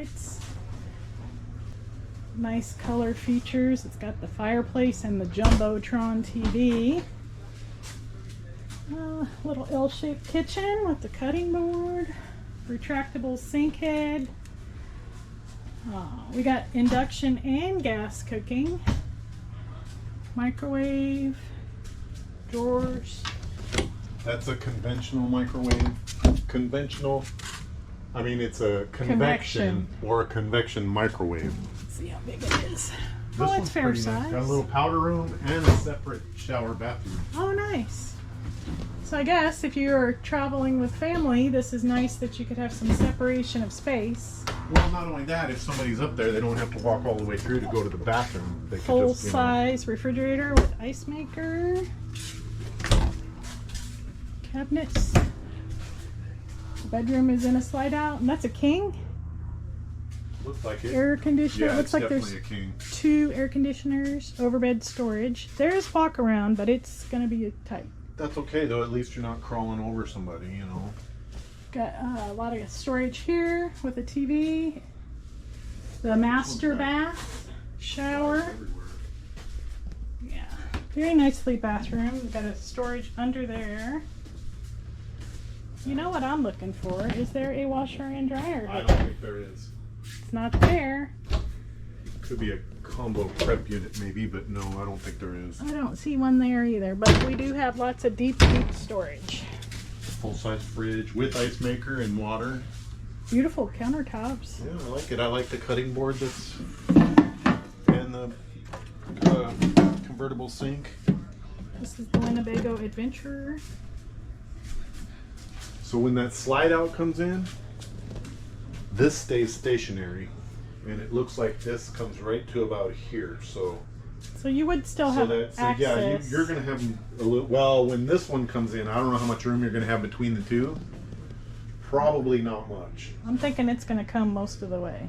sides. Nice color features. It's got the fireplace and the Jumbotron TV. Little L-shaped kitchen with the cutting board. Retractable sink head. We got induction and gas cooking. Microwave. Drawers. That's a conventional microwave. Conventional. I mean, it's a convection or a convection microwave. Let's see how big it is. This It's one's fair pretty size. nice. Got a little powder room and a separate shower bathroom. Oh, nice. So I guess if you're traveling with family, this is nice that you could have some separation of space. Well, not only that, if somebody's up there, they don't have to walk all the way through to go to the bathroom. They could Full just, size refrigerator with ice maker. Cabinets. The bedroom is in a slide out, and that's a king. Looks like it. Air conditioner. Yeah, It looks it's like definitely there's a king. 2 air conditioners, overbed storage. There's walk around, but it's going to be tight. That's okay though. At least you're not crawling over somebody, you know. Got a lot of storage here with a TV. The master bath, shower. Yeah, very nicely bathroom. We've got a storage under there. You know what I'm looking for? Is there a washer and dryer? I don't think there is. It's not there. Could be a combo prep unit maybe, but no, I don't think there is. I don't see one there either, but we do have lots of deep storage. Full-size fridge with ice maker and water. Beautiful countertops. Yeah, I like it. I like the cutting board that's and the convertible sink. This is the Winnebago Advenurer. So when that slide out comes in, this stays stationary, and it looks like this comes right to about here. So you would still have access. yeah, you're gonna have a little. Well, when this one comes in, I don't know how much room you're gonna have between the two. Probably not much. I'm thinking it's going to come most of the way.